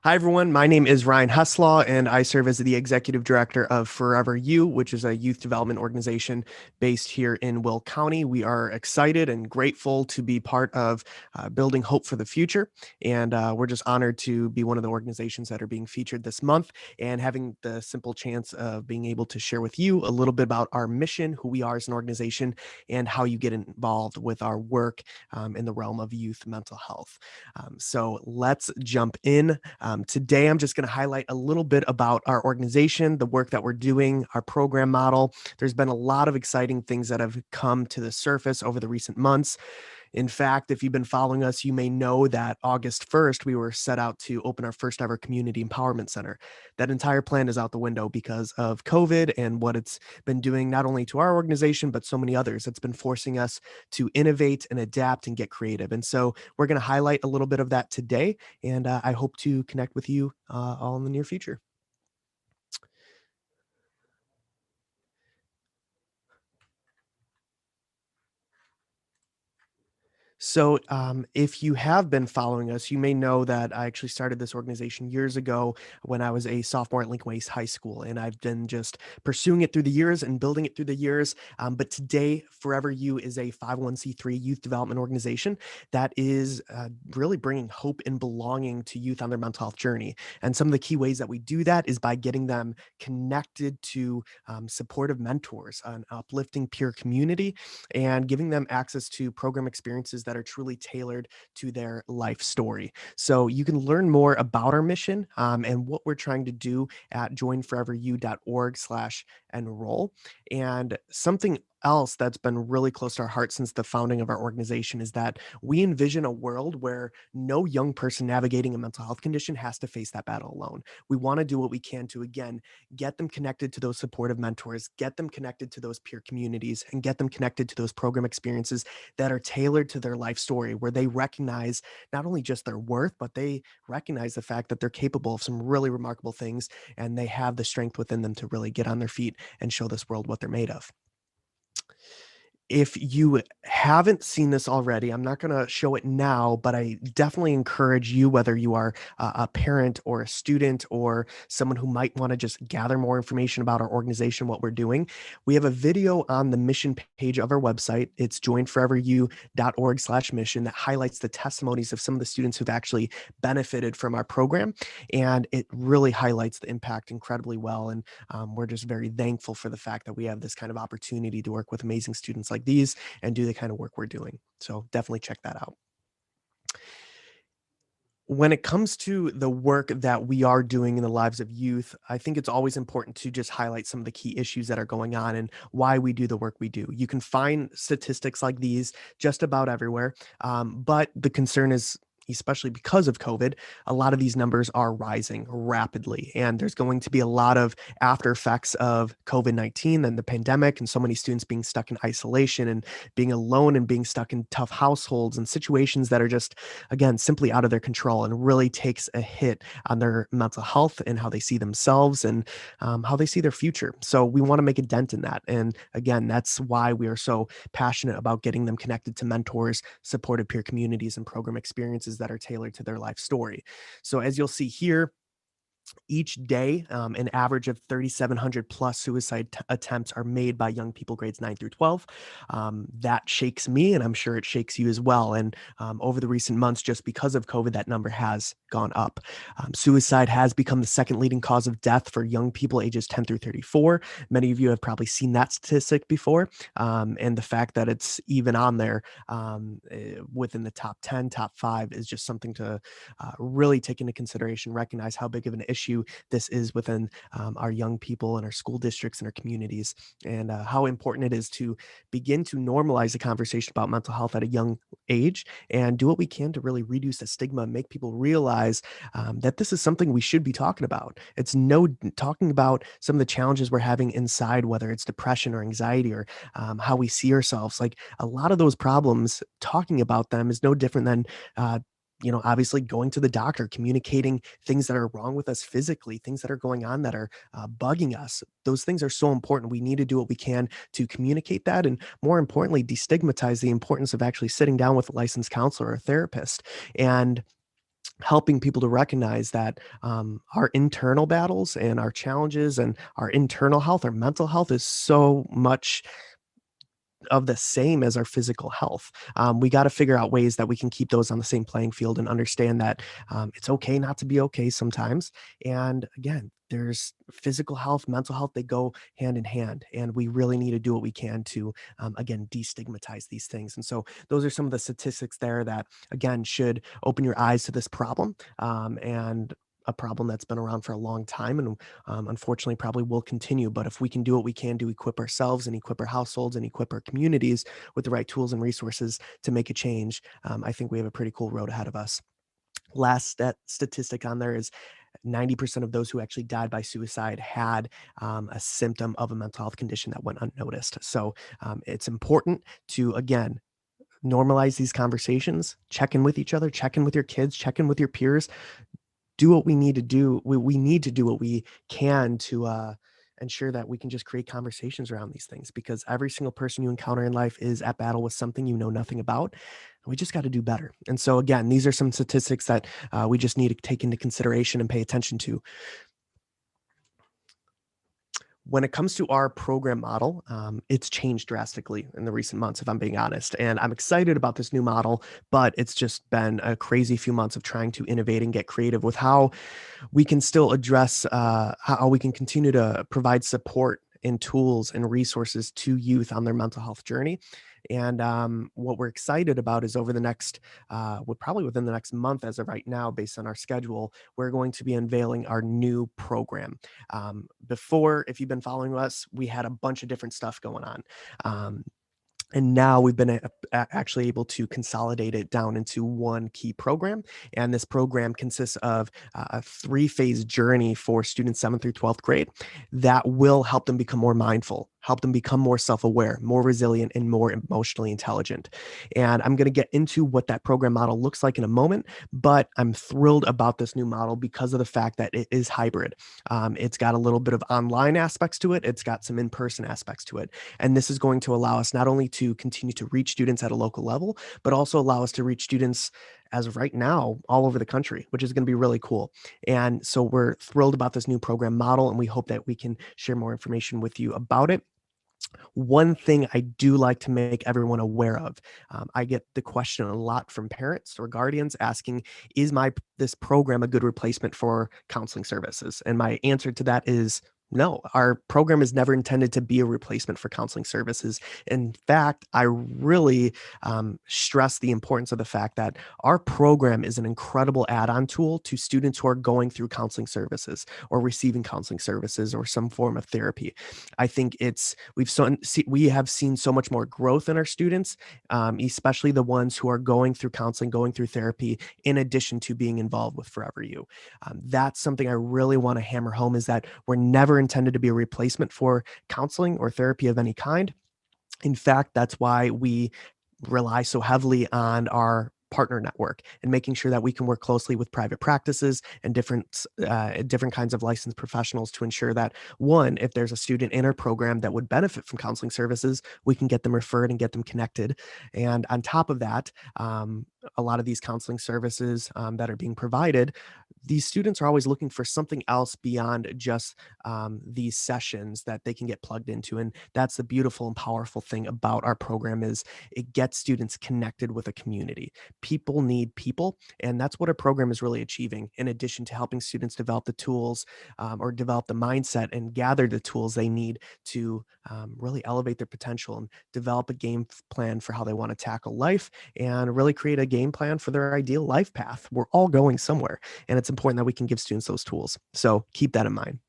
Hi, everyone. My name is Ryan Heslaw, and I serve as the executive director of ForeverU, which is a youth development organization based here in Will County. We are excited and grateful to be part of building hope for the future. And we're just honored to be one of the organizations that are being featured this month and having the simple chance of being able to share with you a little bit about our mission, who we are as an organization, and how you get involved with our work in the realm of youth mental health. So let's jump in. Today, I'm just going to highlight a little bit about our organization, the work that we're doing, our program model. There's been a lot of exciting things that have come to the surface over the recent months. In fact, if you've been following us, you may know that August 1st, we were set out to open our first ever community empowerment center. That entire plan is out the window because of COVID and what it's been doing, not only to our organization, but so many others. It's been forcing us to innovate and adapt and get creative. And so we're going to highlight a little bit of that today. And I hope to connect with you all in the near future. So, if you have been following us, you may know that I actually started this organization years ago when I was a sophomore at Lincoln Waste High School, and I've been just pursuing it through the years and building it through the years. But today, Forever You is a 501(c)(3) youth development organization that is really bringing hope and belonging to youth on their mental health journey. And some of the key ways that we do that is by getting them connected to supportive mentors, an uplifting peer community, and giving them access to program experiences that are truly tailored to their life story. So you can learn more about our mission and what we're trying to do at joinforeveru.org/enroll. And something else that's been really close to our heart since the founding of our organization is that we envision a world where no young person navigating a mental health condition has to face that battle alone. We want to do what we can to, again, get them connected to those supportive mentors, get them connected to those peer communities, and get them connected to those program experiences that are tailored to their life story, where they recognize not only just their worth, but they recognize the fact that they're capable of some really remarkable things and they have the strength within them to really get on their feet and show this world what they're made of. If you haven't seen this already, I'm not going to show it now, but I definitely encourage you, whether you are a parent or a student or someone who might want to just gather more information about our organization, what we're doing. We have a video on the mission page of our website. It's joinforeveru.org/mission that highlights the testimonies of some of the students who've actually benefited from our program. And it really highlights the impact incredibly well. And we're just very thankful for the fact that we have this kind of opportunity to work with amazing students like these and do the kind of work we're doing. So definitely check that out. When it comes to the work that we are doing in the lives of youth, I think it's always important to just highlight some of the key issues that are going on and why we do the work we do. You can find statistics like these just about everywhere, but the concern is, especially because of COVID, a lot of these numbers are rising rapidly. And there's going to be a lot of after effects of COVID-19 and the pandemic, and so many students being stuck in isolation and being alone and being stuck in tough households and situations that are just, again, simply out of their control and really takes a hit on their mental health and how they see themselves and how they see their future. So we want to make a dent in that. And again, that's why we are so passionate about getting them connected to mentors, supportive peer communities, and program experiences that are tailored to their life story. So as you'll see here, each day, an average of 3,700 plus suicide attempts are made by young people grades 9 through 12. That shakes me, and I'm sure it shakes you as well. And over the recent months, just because of COVID, that number has gone up. Suicide has become the second leading cause of death for young people ages 10 through 34. Many of you have probably seen that statistic before. And the fact that it's even on there within the top 10, top 5 is just something to really take into consideration, recognize how big of an issue this is within our young people and our school districts and our communities, and how important it is to begin to normalize the conversation about mental health at a young age and do what we can to really reduce the stigma and make people realize that this is something we should be talking about. It's no talking about some of the challenges we're having inside, whether it's depression or anxiety or how we see ourselves. Like a lot of those problems, talking about them is no different than obviously going to the doctor, communicating things that are wrong with us physically, things that are going on that are bugging us. Those things are so important. We need to do what we can to communicate that. And more importantly, destigmatize the importance of actually sitting down with a licensed counselor or a therapist. And helping people to recognize that our internal battles and our challenges and our internal health, our mental health is so much of the same as our physical health. We got to figure out ways that we can keep those on the same playing field and understand that it's okay not to be okay sometimes. And again, there's physical health, mental health, they go hand in hand. And we really need to do what we can to, again, destigmatize these things. And so those are some of the statistics there that, again, should open your eyes to this problem. And a problem that's been around for a long time and unfortunately probably will continue. But if we can do what we can to equip ourselves and equip our households and equip our communities with the right tools and resources to make a change, I think we have a pretty cool road ahead of us. Last statistic on there is 90% of those who actually died by suicide had a symptom of a mental health condition that went unnoticed. So it's important to, again, normalize these conversations, check in with each other, check in with your kids, check in with your peers, do what we need to do. We need to do what we can to ensure that we can just create conversations around these things, because every single person you encounter in life is at battle with something you know nothing about. We just got to do better. And so, again, these are some statistics that we just need to take into consideration and pay attention to. When it comes to our program model, it's changed drastically in the recent months, if I'm being honest. And I'm excited about this new model, but it's just been a crazy few months of trying to innovate and get creative with how we can still address, how we can continue to provide support and tools and resources to youth on their mental health journey. And what we're excited about is over the next, probably within the next month, as of right now, based on our schedule, we're going to be unveiling our new program. Before, if you've been following us, we had a bunch of different stuff going on. And now we've been actually able to consolidate it down into one key program. And this program consists of a 3-phase journey for students 7th through 12th grade that will help them become more mindful, help them become more self-aware, more resilient, and more emotionally intelligent. And I'm going to get into what that program model looks like in a moment, but I'm thrilled about this new model because of the fact that it is hybrid. It's got a little bit of online aspects to it. It's got some in-person aspects to it. And this is going to allow us not only to continue to reach students at a local level, but also allow us to reach students as of right now all over the country, which is going to be really cool. And so we're thrilled about this new program model, and we hope that we can share more information with you about it. One thing I do like to make everyone aware of, I get the question a lot from parents or guardians asking, is this program a good replacement for counseling services? And my answer to that is no. Our program is never intended to be a replacement for counseling services. In fact, I really stress the importance of the fact that our program is an incredible add-on tool to students who are going through counseling services or receiving counseling services or some form of therapy. I think we have seen so much more growth in our students, especially the ones who are going through counseling, going through therapy, in addition to being involved with ForeverU. That's something I really want to hammer home, is that we're never intended to be a replacement for counseling or therapy of any kind. In fact, that's why we rely so heavily on our partner network and making sure that we can work closely with private practices and different kinds of licensed professionals to ensure that, one, if there's a student in our program that would benefit from counseling services, we can get them referred and get them connected. And on top of that, a lot of these counseling services that are being provided, these students are always looking for something else beyond just these sessions that they can get plugged into. And that's the beautiful and powerful thing about our program, is it gets students connected with a community. People need people, and that's what our program is really achieving, in addition to helping students develop the tools or develop the mindset and gather the tools they need to really elevate their potential and develop a game plan for how they want to tackle life, and really create a game plan for their ideal life path. We're all going somewhere, and it's important that we can give students those tools. So keep that in mind.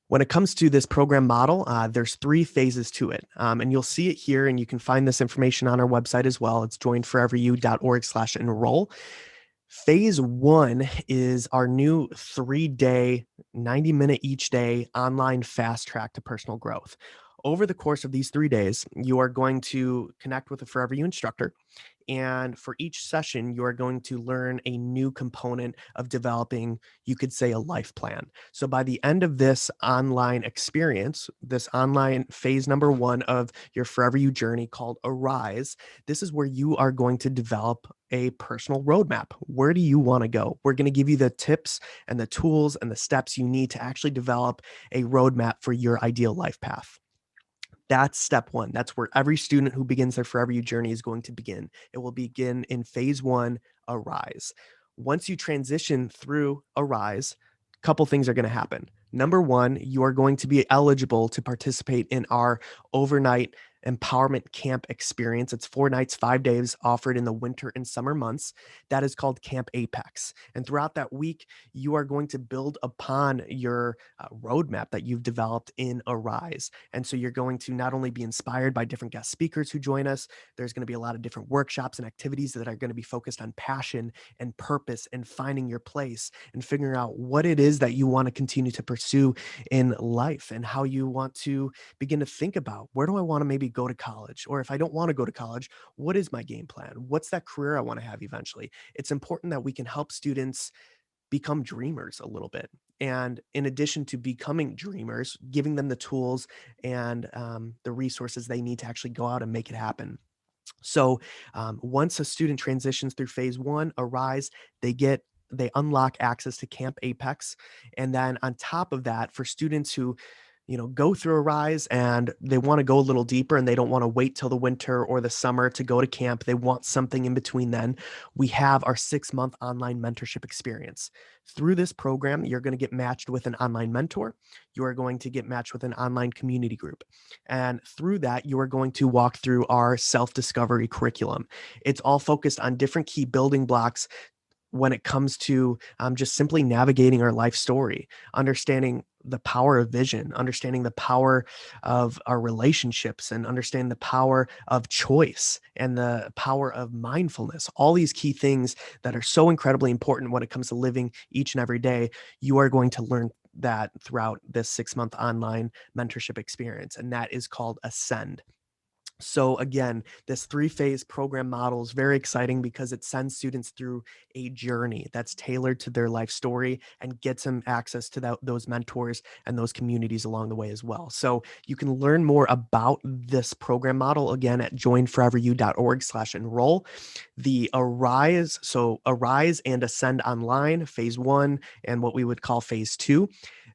When it comes to this program model, there's 3 phases to it. And you'll see it here, and you can find this information on our website as well. It's joinforeveru.org/enroll. Phase 1 is our new 3-day, 90-minute each day online fast track to personal growth. Over the course of these 3 days, you are going to connect with a ForeverU instructor. And for each session, you are going to learn a new component of developing, you could say, a life plan. So by the end of this online experience, this online phase number 1 of your ForeverU journey called Arise, this is where you are going to develop a personal roadmap. Where do you want to go? We're going to give you the tips and the tools and the steps you need to actually develop a roadmap for your ideal life path. That's step 1. That's where every student who begins their ForeverU journey is going to begin. It will begin in phase 1, Arise. Once you transition through Arise, a couple things are going to happen. Number 1, you are going to be eligible to participate in our overnight empowerment camp experience. It's 4 nights, 5 days, offered in the winter and summer months. That is called Camp Apex. And throughout that week, you are going to build upon your roadmap that you've developed in Arise. And so you're going to not only be inspired by different guest speakers who join us, there's going to be a lot of different workshops and activities that are going to be focused on passion and purpose and finding your place and figuring out what it is that you want to continue to pursue in life and how you want to begin to think about, where do I want to maybe go to college? Or if I don't want to go to college, what is my game plan? What's that career I want to have eventually? It's important that we can help students become dreamers a little bit. And in addition to becoming dreamers, giving them the tools and the resources they need to actually go out and make it happen. So once a student transitions through phase 1, Arise, they unlock access to Camp Apex. And then on top of that, for students who go through Arise and they want to go a little deeper and they don't want to wait till the winter or the summer to go to camp. They want something in between then. We have our 6-month online mentorship experience. Through this program, you're going to get matched with an online mentor. You are going to get matched with an online community group. And through that, you are going to walk through our self-discovery curriculum. It's all focused on different key building blocks when it comes to just simply navigating our life story, understanding the power of vision, understanding the power of our relationships, and understanding the power of choice and the power of mindfulness. All these key things that are so incredibly important when it comes to living each and every day, you are going to learn that throughout this 6-month online mentorship experience, and that is called Ascend. So again, this 3-phase program model is very exciting because it sends students through a journey that's tailored to their life story and gets them access to those mentors and those communities along the way as well. So you can learn more about this program model again at joinforeveru.org/enroll. The Arise and Ascend Online, phase 1, and what we would call phase 2,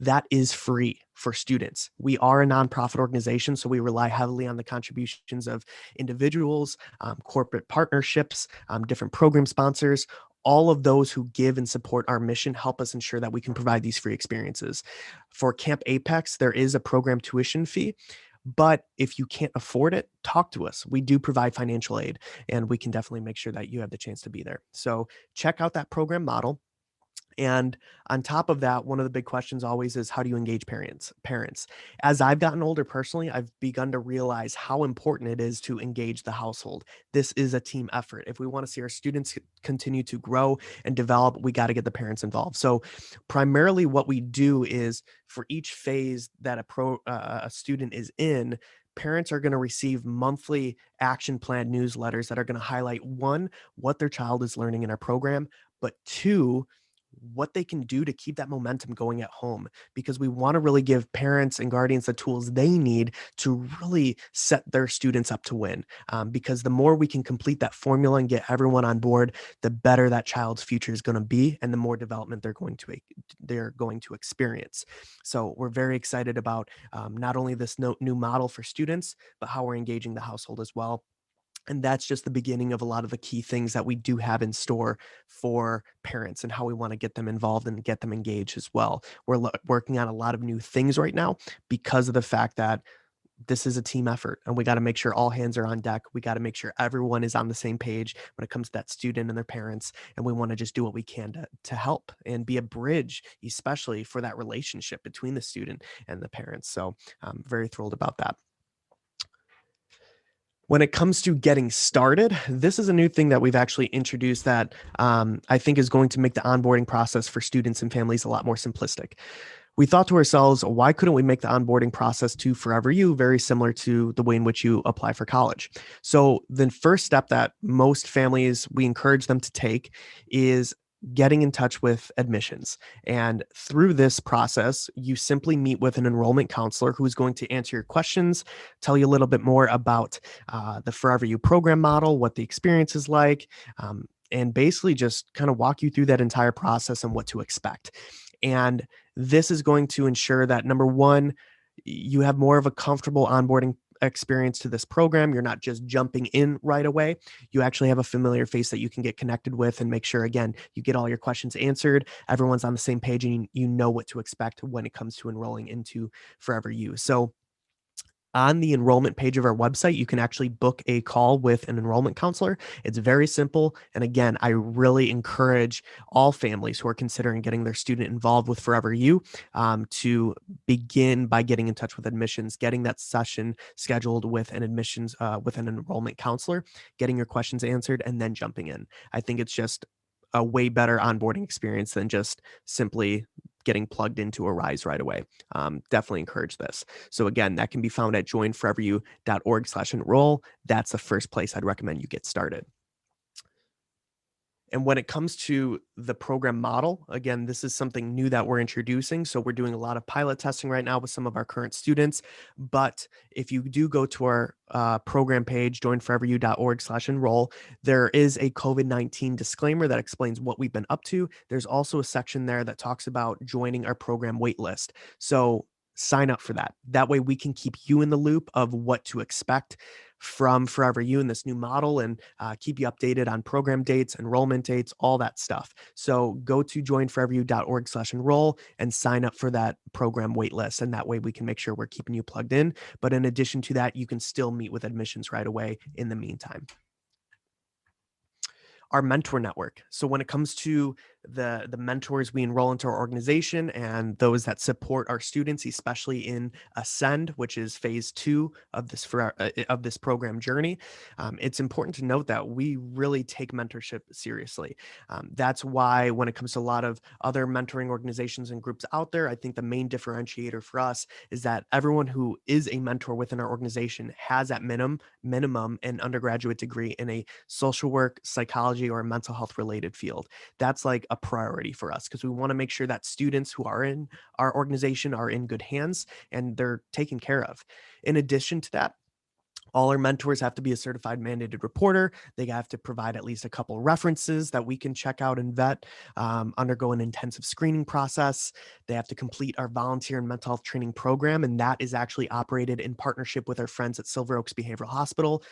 that is free for students. We are a nonprofit organization, so we rely heavily on the contributions of individuals, corporate partnerships, different program sponsors. All of those who give and support our mission help us ensure that we can provide these free experiences. For Camp Apex, there is a program tuition fee, but if you can't afford it, talk to us. We do provide financial aid, and we can definitely make sure that you have the chance to be there. So check out that program model. And on top of that, one of the big questions always is, how do you engage parents? As I've gotten older personally, I've begun to realize how important it is to engage the household. This is a team effort. If we want to see our students continue to grow and develop, we got to get the parents involved. So primarily what we do is, for each phase that a student is in, parents are going to receive monthly action plan newsletters that are going to highlight, 1, what their child is learning in our program, but 2, what they can do to keep that momentum going at home, because we want to really give parents and guardians the tools they need to really set their students up to win. Because the more we can complete that formula and get everyone on board, the better that child's future is going to be, and the more development they're going to experience. So we're very excited about not only this new model for students, but how we're engaging the household as well. And that's just the beginning of a lot of the key things that we do have in store for parents and how we want to get them involved and get them engaged as well. We're working on a lot of new things right now because of the fact that this is a team effort, and we got to make sure all hands are on deck. We got to make sure everyone is on the same page when it comes to that student and their parents. And we want to just do what we can to help and be a bridge, especially for that relationship between the student and the parents. So I'm very thrilled about that. When it comes to getting started, this is a new thing that we've actually introduced that I think is going to make the onboarding process for students and families a lot more simplistic. We thought to ourselves, why couldn't we make the onboarding process to ForeverU very similar to the way in which you apply for college? So the first step that most families, we encourage them to take is getting in touch with admissions. And through this process, you simply meet with an enrollment counselor who is going to answer your questions, tell you a little bit more about the ForeverU program model, what the experience is like, and basically just kind of walk you through that entire process and what to expect. And this is going to ensure that number one, you have more of a comfortable onboarding experience to this program. You're not just jumping in right away. You actually have a familiar face that you can get connected with and make sure, again, you get all your questions answered. Everyone's on the same page and you know what to expect when it comes to enrolling into ForeverU. So on the enrollment page of our website, you can actually book a call with an enrollment counselor. It's very simple. And again, I really encourage all families who are considering getting their student involved with ForeverU to begin by getting in touch with admissions, getting that session scheduled with an admissions, with an enrollment counselor, getting your questions answered, and then jumping in. I think it's just a way better onboarding experience than just simply getting plugged into a Rise right away. Definitely encourage this. So again, that can be found at joinforeveru.org/enroll. That's the first place I'd recommend you get started. And when it comes to the program model, again, this is something new that we're introducing. So we're doing a lot of pilot testing right now with some of our current students. But if you do go to our program page, joinforeveru.org/enroll, there is a COVID-19 disclaimer that explains what we've been up to. There's also a section there that talks about joining our program waitlist. So sign up for that. That way we can keep you in the loop of what to expect from ForeverU in this new model and keep you updated on program dates, enrollment dates, all that stuff. So go to joinforeveru.org/enroll and sign up for that program waitlist. And that way we can make sure we're keeping you plugged in. But in addition to that, you can still meet with admissions right away in the meantime. Our mentor network. So when it comes to the mentors we enroll into our organization and those that support our students, especially in Ascend, which is phase 2 of this program journey, it's important to note that we really take mentorship seriously. That's why when it comes to a lot of other mentoring organizations and groups out there, I think the main differentiator for us is that everyone who is a mentor within our organization has at minimum an undergraduate degree in a social work, psychology, or a mental health related field. That's like a priority for us because we want to make sure that students who are in our organization are in good hands and they're taken care of. In addition to that, all our mentors have to be a certified mandated reporter. They have to provide at least a couple references that we can check out and vet, undergo an intensive screening process. They have to complete our volunteer and mental health training program, and that is actually operated in partnership with our friends at Silver Oaks Behavioral Hospital.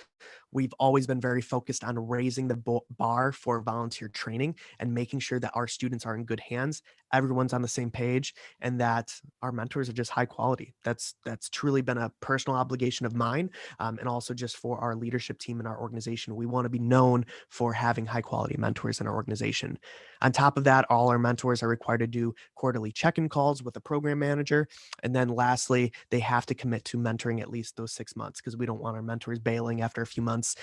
We've always been very focused on raising the bar for volunteer training and making sure that our students are in good hands, everyone's on the same page, and that our mentors are just high quality. That's truly been a personal obligation of mine, and also just for our leadership team in our organization. We want to be known for having high quality mentors in our organization. On top of that, all our mentors are required to do quarterly check-in calls with a program manager. And then lastly, they have to commit to mentoring at least those 6 months because we don't want our mentors bailing after a few months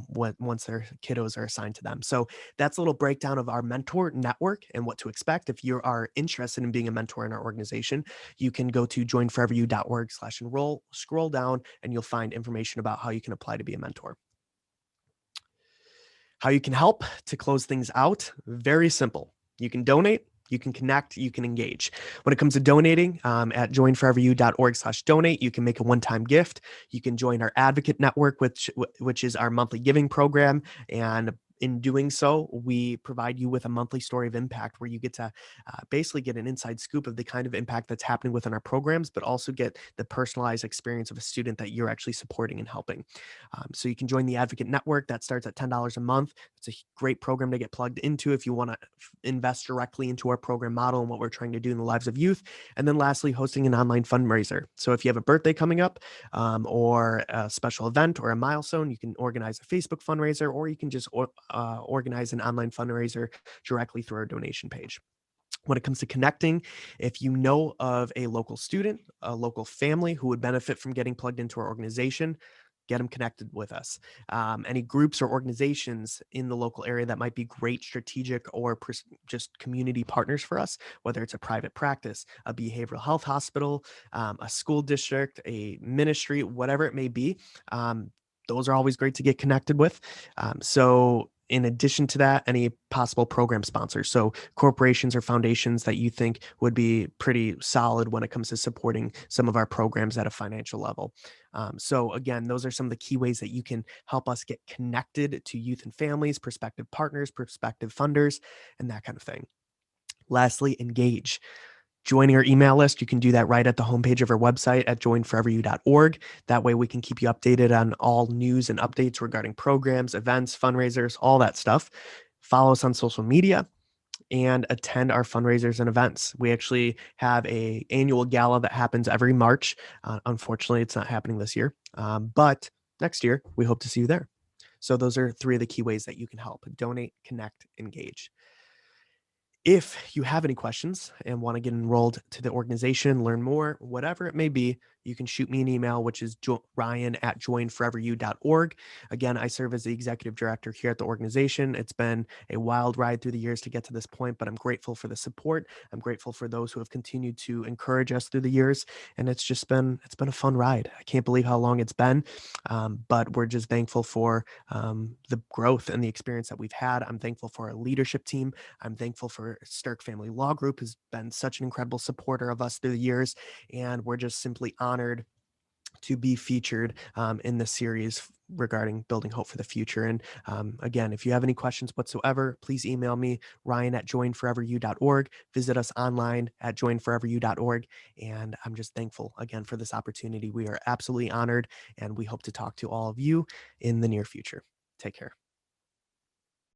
once their kiddos are assigned to them. So that's a little breakdown of our mentor network and what to expect. If you are interested in being a mentor in our organization, you can go to joinforeveru.org/enroll, scroll down, and you'll find information about how you can apply to be a mentor. How you can help to close things out, very simple. You can donate, you can connect, you can engage. When it comes to donating, at joinforeveru.org/donate, you can make a one-time gift. You can join our advocate network, which is our monthly giving program. And in doing so, we provide you with a monthly story of impact where you get to basically get an inside scoop of the kind of impact that's happening within our programs, but also get the personalized experience of a student that you're actually supporting and helping. So you can join the Advocate Network. That starts at $10 a month. It's a great program to get plugged into if you want to invest directly into our program model and what we're trying to do in the lives of youth. And then lastly, hosting an online fundraiser. So if you have a birthday coming up or a special event or a milestone, you can organize a Facebook fundraiser, or you can just organize an online fundraiser directly through our donation page. When it comes to connecting, if you know of a local student, a local family who would benefit from getting plugged into our organization, get them connected with us. Any groups or organizations in the local area that might be great strategic or just community partners for us, whether it's a private practice, a behavioral health hospital, a school district, a ministry, whatever it may be. Those are always great to get connected with. So in addition to that, any possible program sponsors. So corporations or foundations that you think would be pretty solid when it comes to supporting some of our programs at a financial level. So again, those are some of the key ways that you can help us get connected to youth and families, prospective partners, prospective funders, and that kind of thing. Lastly, engage. Joining our email list, you can do that right at the homepage of our website at joinforeveru.org. That way we can keep you updated on all news and updates regarding programs, events, fundraisers, all that stuff. Follow us on social media and attend our fundraisers and events. We actually have a annual gala that happens every March. Unfortunately, it's not happening this year, but next year we hope to see you there. So those are 3 of the key ways that you can help: donate, connect, engage. If you have any questions and want to get enrolled to the organization, learn more, whatever it may be, you can shoot me an email, which is ryan@joinforeveru.org. Again, I serve as the executive director here at the organization. It's been a wild ride through the years to get to this point, but I'm grateful for the support. I'm grateful for those who have continued to encourage us through the years. And it's been a fun ride. I can't believe how long it's been, but we're just thankful for the growth and the experience that we've had. I'm thankful for our leadership team. I'm thankful for Sterk Family Law Group, who's been such an incredible supporter of us through the years. And we're just simply honored to be featured in the series regarding building hope for the future. And again, if you have any questions whatsoever, please email me, ryan@joinforeveru.org. Visit us online at joinforeveru.org. And I'm just thankful again for this opportunity. We are absolutely honored, and we hope to talk to all of you in the near future. Take care.